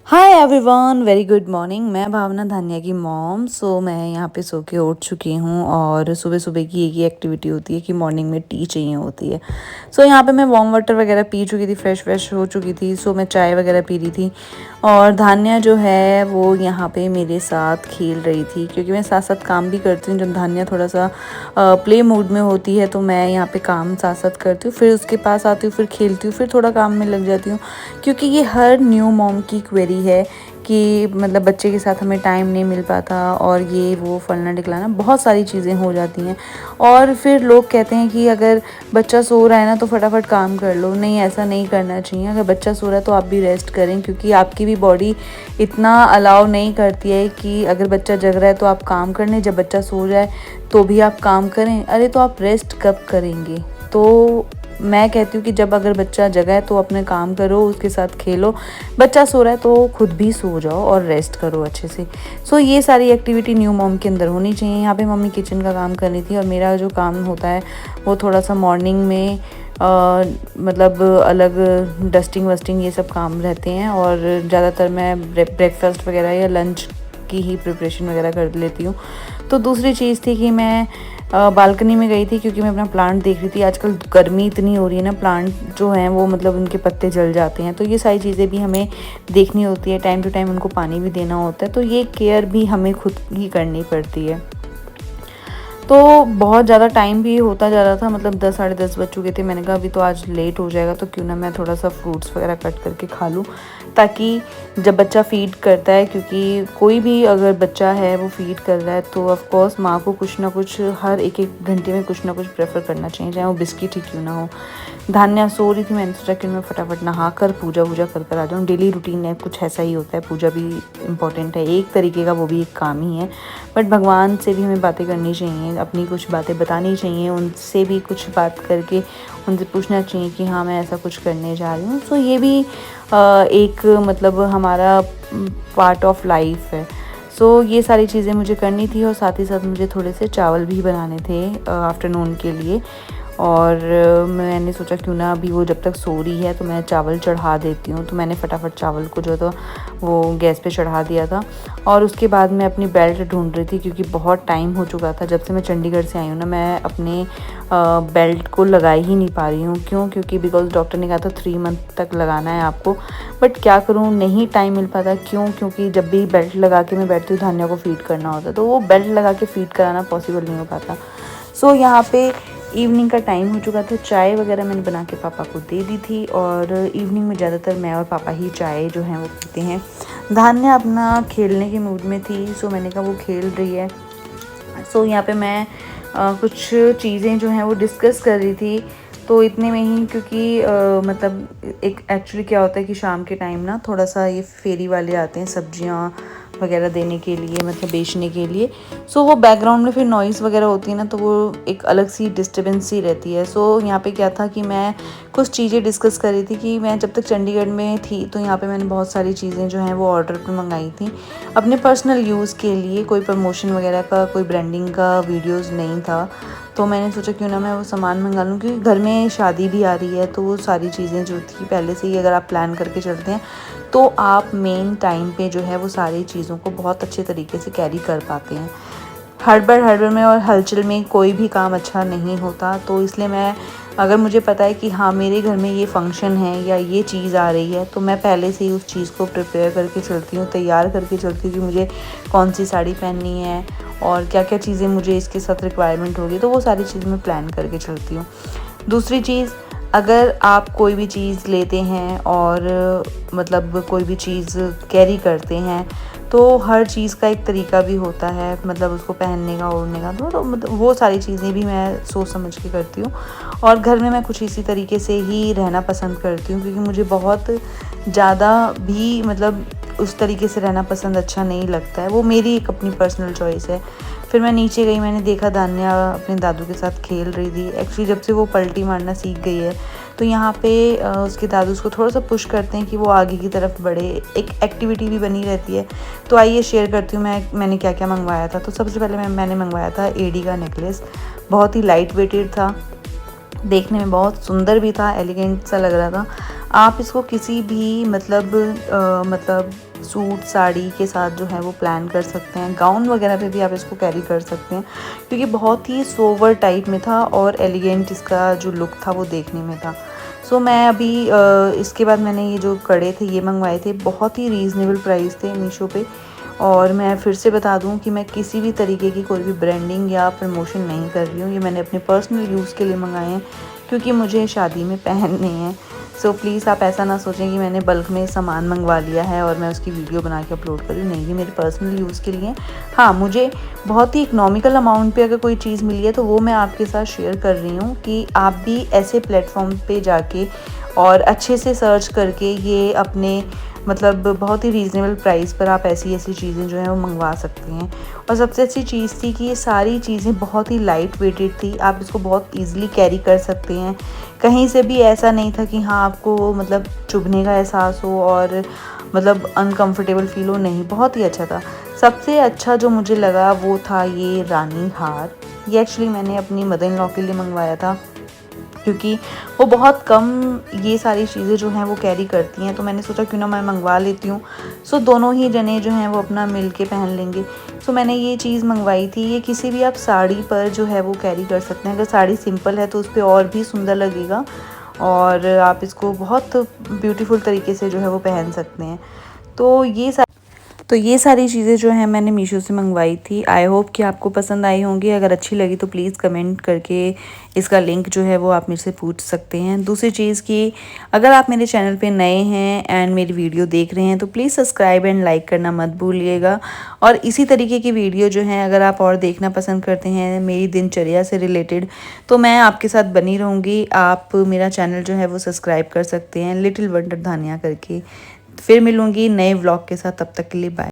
Hi everyone, very good morning. मैं भावना धानिया की mom. मैं यहाँ पे सो के उठ चुकी हूँ और सुबह सुबह की एक ही एक्टिविटी होती है कि मॉर्निंग में टी चाहिए होती है। यहाँ पे मैं वार्म वाटर वगैरह पी चुकी थी, फ्रेश हो चुकी थी। मैं चाय वगैरह पी रही थी और धान्या जो है वो यहाँ पे मेरे साथ खेल रही थी, क्योंकि मैं साथ साथ काम भी करती हूँ। जब धान्या थोड़ा सा प्ले मूड में होती है तो मैं यहाँ पे काम साथ साथ करती हूँ, फिर उसके पास आती हूँ, फिर खेलती हूँ, फिर थोड़ा काम में लग जाती हूँ। क्योंकि ये हर न्यू मॉम की क्वेरी है कि मतलब बच्चे के साथ हमें टाइम नहीं मिल पाता और ये वो फलना ढिकलाना बहुत सारी चीज़ें हो जाती हैं। और फिर लोग कहते हैं कि अगर बच्चा सो रहा है ना तो फटाफट काम कर लो। नहीं, ऐसा नहीं करना चाहिए। अगर बच्चा सो रहा है तो आप भी रेस्ट करें, क्योंकि आपकी भी बॉडी इतना अलाउ नहीं करती है कि अगर बच्चा जग रहा है तो आप काम कर लें, जब बच्चा सो जाए तो भी आप काम करें। अरे तो आप रेस्ट कब करेंगे? तो मैं कहती हूँ कि जब अगर बच्चा जगा है तो अपने काम करो, उसके साथ खेलो। बच्चा सो रहा है तो खुद भी सो जाओ और रेस्ट करो अच्छे से। ये सारी एक्टिविटी न्यू मॉम के अंदर होनी चाहिए। यहाँ पे मम्मी किचन का काम कर रही थी और मेरा जो काम होता है वो थोड़ा सा मॉर्निंग में मतलब अलग डस्टिंग वस्टिंग ये सब काम रहते हैं, और ज़्यादातर मैं ब्रेकफास्ट वगैरह या लंच की ही प्रिपरेशन वगैरह कर लेती हूँ। तो दूसरी चीज़ थी कि मैं बालकनी में गई थी, क्योंकि मैं अपना प्लांट देख रही थी। आजकल गर्मी इतनी हो रही है ना, प्लांट जो हैं वो मतलब उनके पत्ते जल जाते हैं, तो ये सारी चीज़ें भी हमें देखनी होती है। टाइम टू टाइम उनको पानी भी देना होता है, तो ये केयर भी हमें खुद ही करनी पड़ती है। तो बहुत ज़्यादा टाइम भी होता जा रहा था, मतलब 10 साढ़े 10 बज चुके थे। मैंने कहा अभी तो आज लेट हो जाएगा, तो क्यों ना मैं थोड़ा सा फ्रूट्स वगैरह कट करके खा लूँ, ताकि जब बच्चा फ़ीड करता है, क्योंकि कोई भी अगर बच्चा है वो फ़ीड कर रहा है तो ऑफ़ कोर्स माँ को कुछ ना कुछ हर एक एक घंटे में कुछ ना कुछ प्रेफर करना चाहिए, चाहे वो बिस्किट ही क्यों ना हो। धान्या सो रही थी, मैंने सोचा कि मैं फटाफट नहा कर पूजा वूजा कर कर आ जाऊँ। डेली रूटीन है, कुछ ऐसा ही होता है। पूजा भी इम्पॉर्टेंट है एक तरीके का, वो भी एक काम ही है। बट भगवान से भी हमें बातें करनी चाहिए, अपनी कुछ बातें बतानी चाहिए, उनसे भी कुछ बात करके उनसे पूछना चाहिए कि हाँ मैं ऐसा कुछ करने जा रही हूँ। ये भी एक मतलब हमारा पार्ट ऑफ लाइफ है। ये सारी चीज़ें मुझे करनी थी, और साथ ही साथ मुझे थोड़े से चावल भी बनाने थे आफ्टरनून के लिए। और मैंने सोचा क्यों ना अभी वो जब तक सो रही है तो मैं चावल चढ़ा देती हूँ। तो मैंने फटाफट चावल को जो था वो गैस पे चढ़ा दिया था, और उसके बाद मैं अपनी बेल्ट ढूंढ रही थी, क्योंकि बहुत टाइम हो चुका था। जब से मैं चंडीगढ़ से आई हूँ ना, मैं अपने बेल्ट को लगा ही नहीं पा रही हूँ। क्योंकि बिकॉज डॉक्टर ने कहा था 3 मंथ तक लगाना है आपको। बट क्या करूँ, नहीं टाइम मिल पाता। क्योंकि जब भी बेल्ट लगा के मैं बैठती हूँ, धान्या को फीड करना होता है, तो वो बेल्ट लगा के फीड कराना पॉसिबल नहीं हो पाता। यहाँ पे इवनिंग का टाइम हो चुका था। चाय वगैरह मैंने बना के पापा को दे दी थी, और इवनिंग में ज़्यादातर मैं और पापा ही चाय जो है वो पीते हैं। धान्या अपना खेलने के मूड में थी, मैंने कहा वो खेल रही है। यहाँ पे मैं कुछ चीज़ें जो हैं वो डिस्कस कर रही थी। तो इतने में ही, क्योंकि मतलब एक एक्चुअली क्या होता है कि शाम के टाइम ना थोड़ा सा ये फेरी वाले आते हैं सब्जियां वगैरह देने के लिए, मतलब बेचने के लिए। वो बैकग्राउंड में फिर नॉइज़ वगैरह होती है ना, तो वो एक अलग सी डिस्टर्बेंस सी रहती है। यहाँ पे क्या था कि मैं कुछ चीज़ें डिस्कस कर रही थी कि मैं जब तक चंडीगढ़ में थी तो यहाँ पे मैंने बहुत सारी चीज़ें जो हैं वो ऑर्डर पे मंगाई थी अपने पर्सनल यूज़ के लिए। कोई प्रमोशन वगैरह का, कोई ब्रांडिंग का वीडियोज़ नहीं था। तो मैंने सोचा क्यों ना मैं वो सामान मंगा लूँ, क्योंकि घर में शादी भी आ रही है। तो वो सारी चीज़ें जो थी पहले से ही अगर आप प्लान करके चलते हैं तो आप मेन टाइम पे जो है वो सारी चीज़ों को बहुत अच्छे तरीके से कैरी कर पाते हैं। हड़बड़ में और हलचल में कोई भी काम अच्छा नहीं होता। तो इसलिए मैं, अगर मुझे पता है कि हाँ मेरे घर में ये फंक्शन है या ये चीज़ आ रही है, तो मैं पहले से ही उस चीज़ को प्रिपेयर करके चलती हूँ, तैयार करके चलती हूँ कि मुझे कौन सी साड़ी पहननी है और क्या क्या चीज़ें मुझे इसके साथ रिक्वायरमेंट होगी। तो वो सारी चीज़ मैं प्लान करके चलती हूँ। दूसरी चीज़, अगर आप कोई भी चीज़ लेते हैं और मतलब कोई भी चीज़ कैरी करते हैं, तो हर चीज़ का एक तरीका भी होता है, मतलब उसको पहनने का, ओढ़ने का। तो मतलब वो सारी चीज़ें भी मैं सोच समझ के करती हूँ। और घर में मैं कुछ इसी तरीके से ही रहना पसंद करती हूँ, क्योंकि मुझे बहुत ज़्यादा भी मतलब उस तरीके से रहना पसंद अच्छा नहीं लगता है। वो मेरी एक अपनी पर्सनल चॉइस है। फिर मैं नीचे गई, मैंने देखा धान्या अपने दादू के साथ खेल रही थी। एक्चुअली जब से वो पलटी मारना सीख गई है तो यहाँ पे उसके दादू उसको थोड़ा सा पुश करते हैं कि वो आगे की तरफ बढ़े, एक एक्टिविटी भी बनी रहती है। तो आइए शेयर करती हूँ मैंने क्या क्या मंगवाया था। तो सबसे पहले मैंने मंगवाया था एडी का नेकलेस। बहुत ही लाइट वेटेड था, देखने में बहुत सुंदर भी था, एलिगेंट सा लग रहा था। आप इसको किसी भी मतलब सूट साड़ी के साथ जो है वो प्लान कर सकते हैं, गाउन वगैरह पे भी आप इसको कैरी कर सकते हैं, क्योंकि बहुत ही सोवर टाइप में था और एलिगेंट इसका जो लुक था वो देखने में था। सो मैं अभी इसके बाद मैंने ये जो कड़े थे ये मंगवाए थे, बहुत ही रीज़नेबल प्राइस थे मीशो पे। और मैं फिर से बता दूं कि मैं किसी भी तरीके की कोई भी ब्रांडिंग या प्रमोशन नहीं कर रही हूँ, ये मैंने अपने पर्सनल यूज़ के लिए मंगाए हैं क्योंकि मुझे शादी में पहनने हैं। सो प्लीज़ आप ऐसा ना सोचें कि मैंने बल्क में सामान मंगवा लिया है और मैं उसकी वीडियो बना के अपलोड कर रही हूँ, नहीं, ये मेरे पर्सनल यूज़ के लिए। हाँ, मुझे बहुत ही इकोनॉमिकल अमाउंट पे अगर कोई चीज़ मिली है तो वो मैं आपके साथ शेयर कर रही हूँ कि आप भी ऐसे प्लेटफॉर्म पे जाके और अच्छे से सर्च करके ये अपने मतलब बहुत ही रीज़नेबल प्राइस पर आप ऐसी ऐसी चीज़ें जो हैं वो मंगवा सकते हैं। और सबसे अच्छी चीज़ थी कि ये सारी चीज़ें बहुत ही लाइट वेटेड थी, आप इसको बहुत ईज़िली कैरी कर सकते हैं। कहीं से भी ऐसा नहीं था कि हाँ आपको मतलब चुभने का एहसास हो और मतलब अनकंफर्टेबल फील हो, नहीं, बहुत ही अच्छा था। सबसे अच्छा जो मुझे लगा वो था ये रानी हार। ये एक्चुअली मैंने अपनी मदर इन लॉ के लिए मंगवाया था क्योंकि वो बहुत कम ये सारी चीज़ें जो हैं वो कैरी करती हैं, तो मैंने सोचा क्यों ना मैं मंगवा लेती हूँ। सो दोनों ही जने जो हैं वो अपना मिल के पहन लेंगे। सो मैंने ये चीज़ मंगवाई थी। ये किसी भी आप साड़ी पर जो है वो कैरी कर सकते हैं, अगर साड़ी सिंपल है तो उस पर और भी सुंदर लगेगा और आप इसको बहुत ब्यूटीफुल तरीके से जो है वो पहन सकते हैं। तो ये सारी चीज़ें जो हैं मैंने मीशो से मंगवाई थी। आई होप कि आपको पसंद आई होंगी। अगर अच्छी लगी तो प्लीज़ कमेंट करके इसका लिंक जो है वो आप मेरे से पूछ सकते हैं। दूसरी चीज़ कि अगर आप मेरे चैनल पे नए हैं एंड मेरी वीडियो देख रहे हैं तो प्लीज़ सब्सक्राइब एंड लाइक करना मत भूलिएगा। और इसी तरीके की वीडियो जो हैं अगर आप और देखना पसंद करते हैं मेरी दिनचर्या से रिलेटेड, तो मैं आपके साथ बनी रहूँगी। आप मेरा चैनल जो है वो सब्सक्राइब कर सकते हैं, लिटिल वंडर धानिया करके। फिर मिलूँगी नए व्लॉग के साथ, तब तक के लिए बाय।